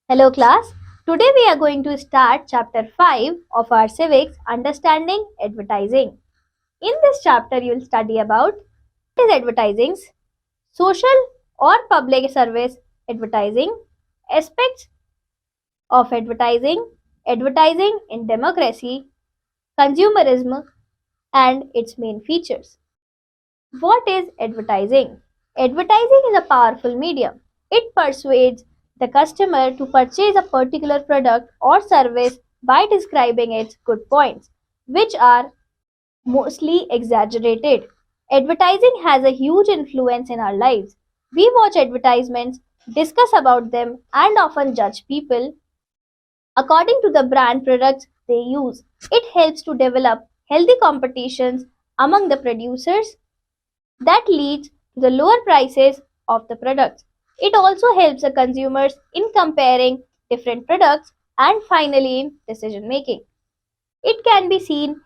Hello class. Today we are going to start chapter 5 of our Civics Understanding Advertising. In this chapter you will study about what is advertising, social or public service advertising, aspects of advertising, advertising in democracy, consumerism and its main features. What is advertising? Advertising is a powerful medium. It persuades the customer to purchase a particular product or service by describing its good points, which are mostly exaggerated. Advertising has a huge influence in our lives. We watch advertisements, discuss about them, and often judge people according to the brand products they use. It helps to develop healthy competitions among the producers that leads to the lower prices of the products. It also helps the consumers in comparing different products and finally in decision making. It can be seen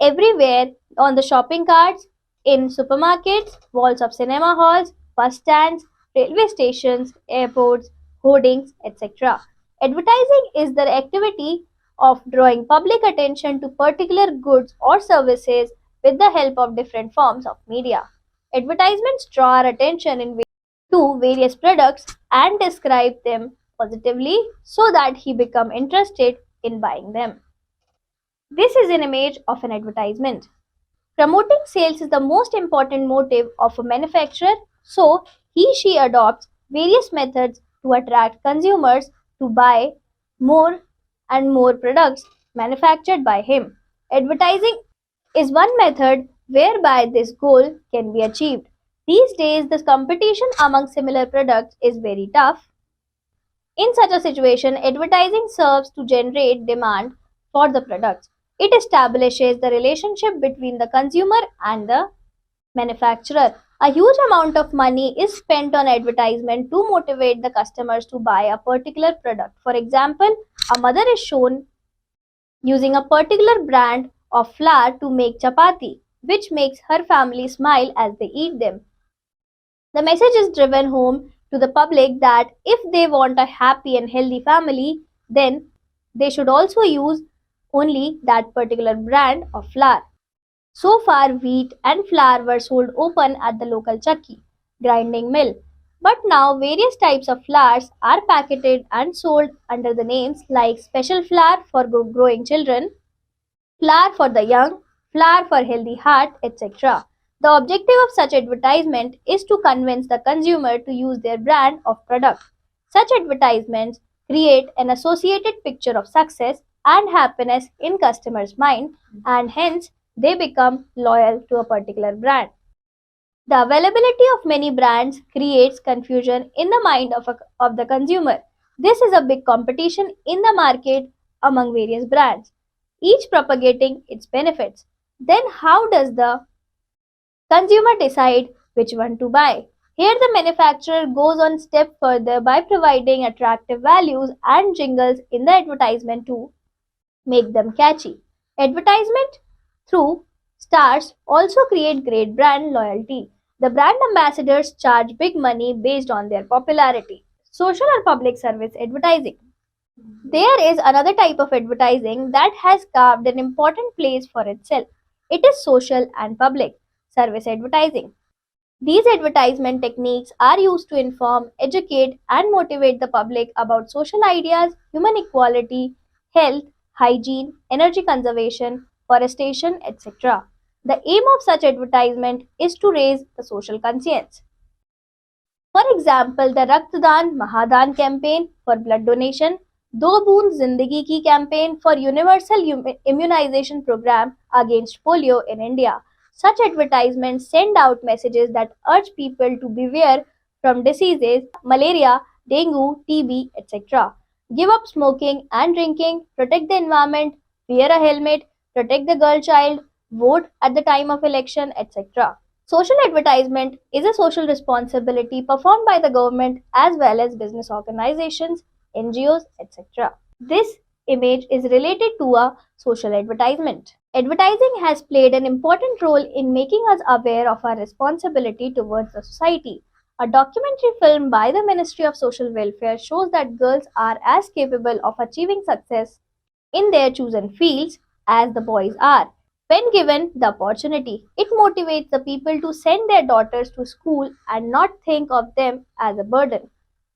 everywhere on the shopping carts, in supermarkets, walls of cinema halls, bus stands, railway stations, airports, hoardings, etc. Advertising is the activity of drawing public attention to particular goods or services with the help of different forms of media. Advertisements draw our attention to various products and describe them positively so that he become interested in buying them. This is an image of an advertisement. Promoting sales is the most important motive of a manufacturer, so she adopts various methods to attract consumers to buy more and more products manufactured by him. Advertising is one method whereby this goal can be achieved. These days, the competition among similar products is very tough. In such a situation, advertising serves to generate demand for the products. It establishes the relationship between the consumer and the manufacturer. A huge amount of money is spent on advertisement to motivate the customers to buy a particular product. For example, a mother is shown using a particular brand of flour to make chapati, which makes her family smile as they eat them. The message is driven home to the public that if they want a happy and healthy family, then they should also use only that particular brand of flour. So far, wheat and flour were sold open at the local chakki, grinding mill. But now, various types of flours are packaged and sold under the names like special flour for growing children, flour for the young, flour for healthy heart, etc. The objective of such advertisement is to convince the consumer to use their brand of product. Such advertisements create an associated picture of success and happiness in customers' mind, and hence they become loyal to a particular brand. The availability of many brands creates confusion in the mind of the consumer. This is a big competition in the market among various brands, each propagating its benefits. Then, how does the consumer decide which one to buy? Here, the manufacturer goes on step further by providing attractive values and jingles in the advertisement to make them catchy. Advertisement through stars also create great brand loyalty. The brand ambassadors charge big money based on their popularity. Social or public service advertising. There is another type of advertising that has carved an important place for itself. It is social and public service advertising. These advertisement techniques are used to inform, educate, and motivate the public about social ideas, human equality, health, hygiene, energy conservation, forestation, etc. The aim of such advertisement is to raise the social conscience. For example, the Raktdan Mahadan campaign for blood donation, Do Boond Zindagi Ki campaign for universal immunization program against polio in India. Such advertisements send out messages that urge people to beware from diseases, malaria, dengue, TB, etc. Give up smoking and drinking, protect the environment, wear a helmet, protect the girl child, vote at the time of election, etc. Social advertisement is a social responsibility performed by the government as well as business organizations, NGOs, etc. This image is related to a social advertisement. Advertising has played an important role in making us aware of our responsibility towards the society. A documentary film by the Ministry of Social Welfare shows that girls are as capable of achieving success in their chosen fields as the boys are. When given the opportunity, it motivates the people to send their daughters to school and not think of them as a burden.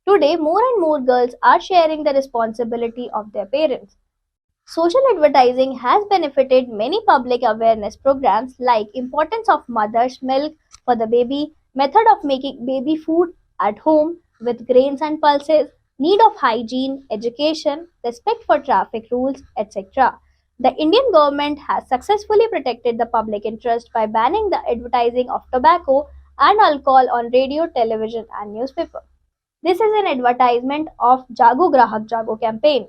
Today, more and more girls are sharing the responsibility of their parents. Social advertising has benefited many public awareness programs like importance of mother's milk for the baby, method of making baby food at home with grains and pulses, need of hygiene, education, respect for traffic rules, etc. The Indian government has successfully protected the public interest by banning the advertising of tobacco and alcohol on radio, television and newspaper. This is an advertisement of Jago Grahak Jago campaign.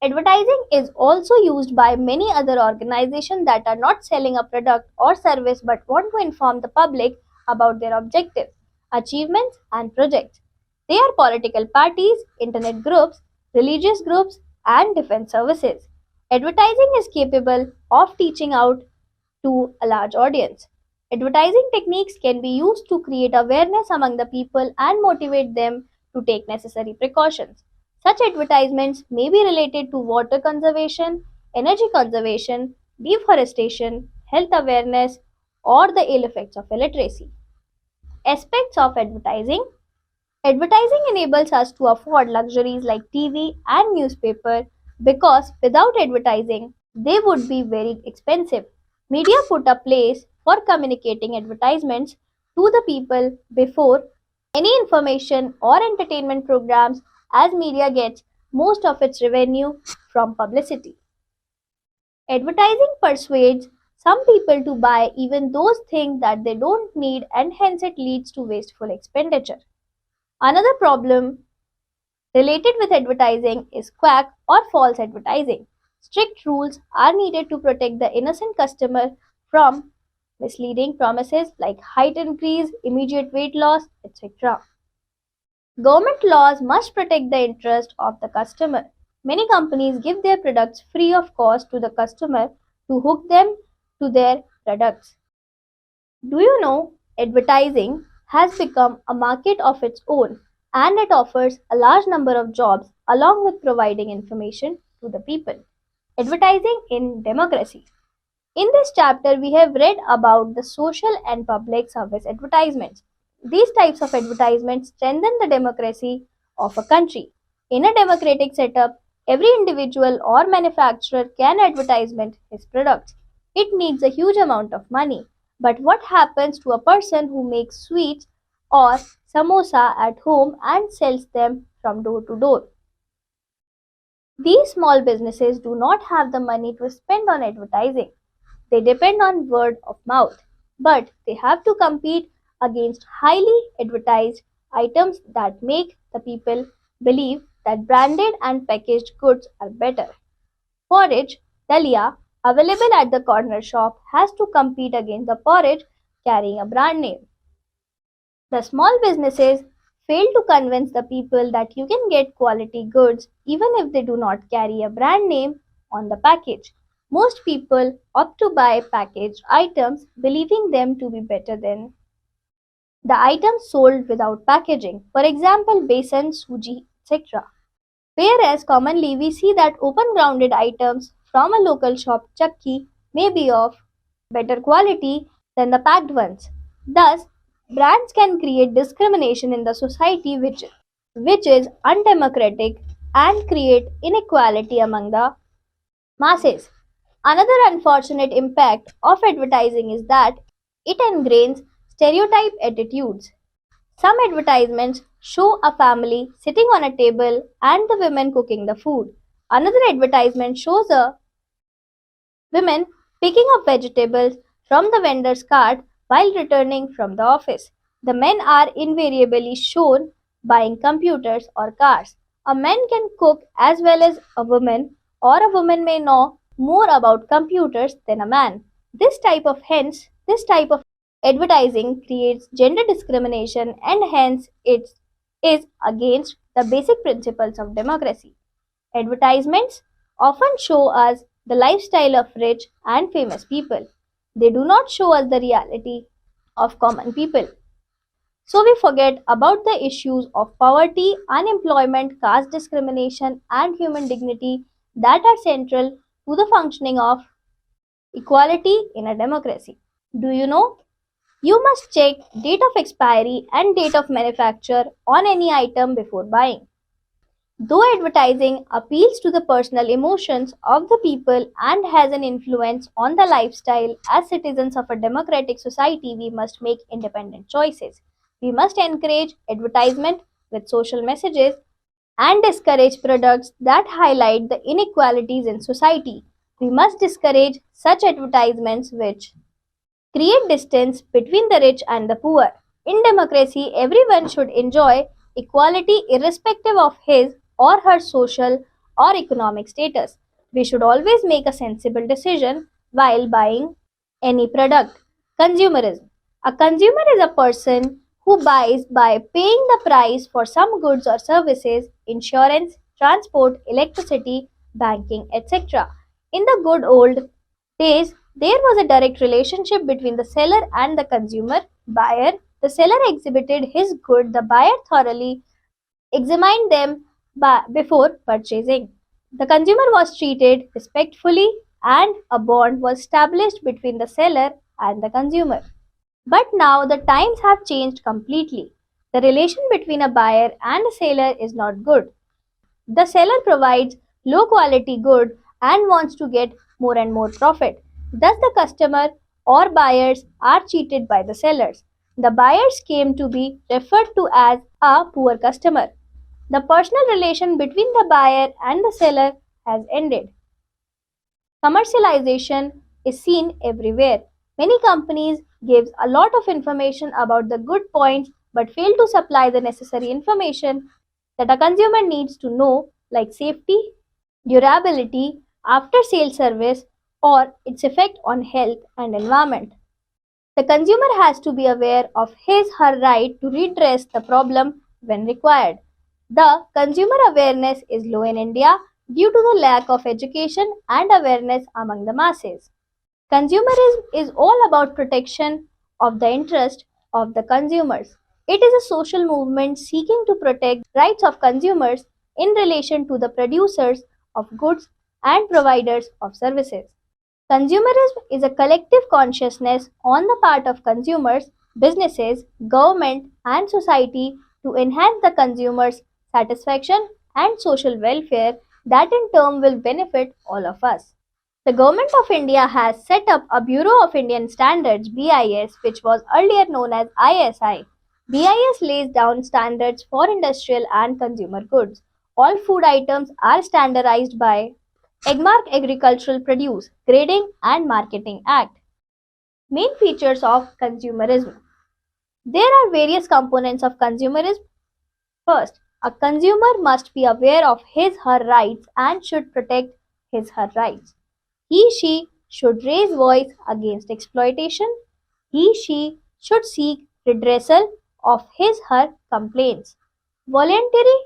Advertising is also used by many other organizations that are not selling a product or service but want to inform the public about their objectives, achievements, and projects. They are political parties, internet groups, religious groups, and defense services. Advertising is capable of teaching out to a large audience. Advertising techniques can be used to create awareness among the people and motivate them to take necessary precautions. Such advertisements may be related to water conservation, energy conservation, deforestation, health awareness, or the ill effects of illiteracy. Aspects of advertising. Advertising enables us to afford luxuries like TV and newspaper because without advertising, they would be very expensive. Media put a place for communicating advertisements to the people before any information or entertainment programs as media gets most of its revenue from publicity. Advertising persuades some people to buy even those things that they don't need and hence it leads to wasteful expenditure. Another problem related with advertising is quack or false advertising. Strict rules are needed to protect the innocent customer from misleading promises like height increase, immediate weight loss, etc. Government laws must protect the interest of the customer. Many companies give their products free of cost to the customer to hook them to their products. Do you know advertising has become a market of its own and it offers a large number of jobs along with providing information to the people. Advertising in democracy. In this chapter, we have read about the social and public service advertisements. These types of advertisements strengthen the democracy of a country. In a democratic setup, every individual or manufacturer can advertisement his products. It needs a huge amount of money. But what happens to a person who makes sweets or samosa at home and sells them from door to door? These small businesses do not have the money to spend on advertising. They depend on word of mouth, but they have to compete against highly advertised items that make the people believe that branded and packaged goods are better. Porridge, Dalia, available at the corner shop, has to compete against the porridge carrying a brand name. The small businesses fail to convince the people that you can get quality goods even if they do not carry a brand name on the package. Most people opt to buy packaged items believing them to be better than the items sold without packaging, for example, besan, suji, etc. Whereas commonly we see that open grounded items from a local shop chakki may be of better quality than the packed ones. Thus, brands can create discrimination in the society which is undemocratic and create inequality among the masses. Another unfortunate impact of advertising is that it ingrains stereotype attitudes. Some advertisements show a family sitting on a table and the women cooking the food. Another advertisement shows a women picking up vegetables from the vendor's cart while returning from the office. The men are invariably shown buying computers or cars. A man can cook as well as a woman, or a woman may know more about computers than a man. This type of advertising creates gender discrimination and hence it is against the basic principles of democracy. Advertisements often show us the lifestyle of rich and famous people. They do not show us the reality of common people. So we forget about the issues of poverty, unemployment, caste discrimination, and human dignity that are central to the functioning of equality in a democracy. Do you know? You must check date of expiry and date of manufacture on any item before buying. Though advertising appeals to the personal emotions of the people and has an influence on the lifestyle, as citizens of a democratic society, we must make independent choices. We must encourage advertisement with social messages and discourage products that highlight the inequalities in society. We must discourage such advertisements which create distance between the rich and the poor. In democracy, everyone should enjoy equality irrespective of his or her social or economic status. We should always make a sensible decision while buying any product. Consumerism. A consumer is a person who buys by paying the price for some goods or services, insurance, transport, electricity, banking, etc. In the good old days, there was a direct relationship between the seller and the consumer buyer. The seller exhibited his good, the buyer thoroughly examined them before purchasing. The consumer was treated respectfully and a bond was established between the seller and the consumer. But now the times have changed completely. The relation between a buyer and a seller is not good. The seller provides low quality good and wants to get more and more profit. Thus, the customer or buyers are cheated by the sellers. The buyers came to be referred to as a poor customer. The personal relation between the buyer and the seller has ended. Commercialization is seen everywhere. Many companies give a lot of information about the good points but fail to supply the necessary information that a consumer needs to know, like safety, durability, after sale service, or its effect on health and environment. The consumer has to be aware of his/her right to redress the problem when required. The consumer awareness is low in India due to the lack of education and awareness among the masses. Consumerism is all about protection of the interest of the consumers. It is a social movement seeking to protect rights of consumers in relation to the producers of goods and providers of services. Consumerism is a collective consciousness on the part of consumers, businesses, government, and society to enhance the consumer's satisfaction and social welfare that in turn will benefit all of us. The Government of India has set up a Bureau of Indian Standards (BIS), which was earlier known as ISI. BIS lays down standards for industrial and consumer goods. All food items are standardized by Agmark Agricultural Produce Grading and Marketing Act. Main features of consumerism. There are various components of consumerism. First, a consumer must be aware of his/her rights and should protect his/her rights. He/she should raise voice against exploitation. He/she should seek redressal of his/her complaints. Voluntary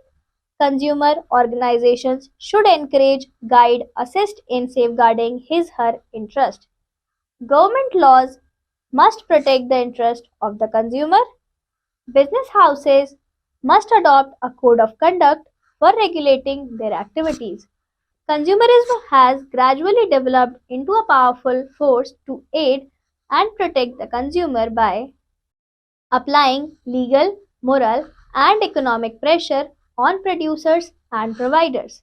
consumer organizations should encourage, guide, assist in safeguarding his/her interest. Government laws must protect the interest of the consumer. Business houses must adopt a code of conduct for regulating their activities. Consumerism has gradually developed into a powerful force to aid and protect the consumer by applying legal, moral, and economic pressure on producers and providers.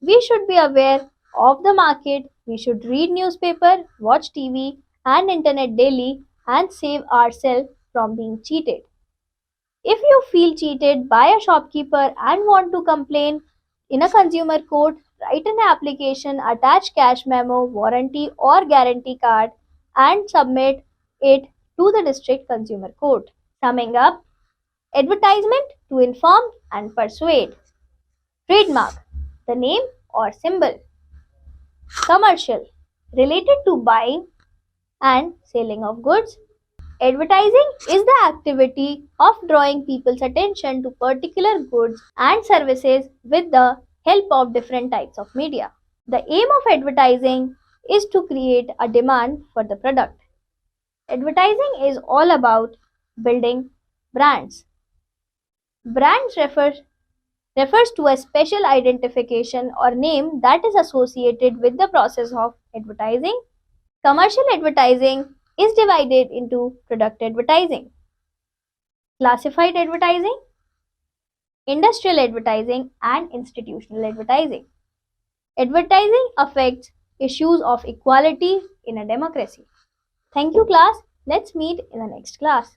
We should be aware of the market, we should read newspaper, watch TV and internet daily and save ourselves from being cheated. If you feel cheated by a shopkeeper and want to complain in a consumer court, write an application, attach cash memo, warranty or guarantee card and submit it to the district consumer court. Summing up, advertisement to inform and persuade. Trademark, the name or symbol. Commercial, related to buying and selling of goods. Advertising is the activity of drawing people's attention to particular goods and services with the help of different types of media. The aim of advertising is to create a demand for the product. Advertising is all about building Brands. Brands refers to a special identification or name that is associated with the process of advertising. Commercial advertising is divided into product advertising, classified advertising, industrial advertising, and institutional advertising. Advertising affects issues of equality in a democracy. Thank you, class. Let's meet in the next class.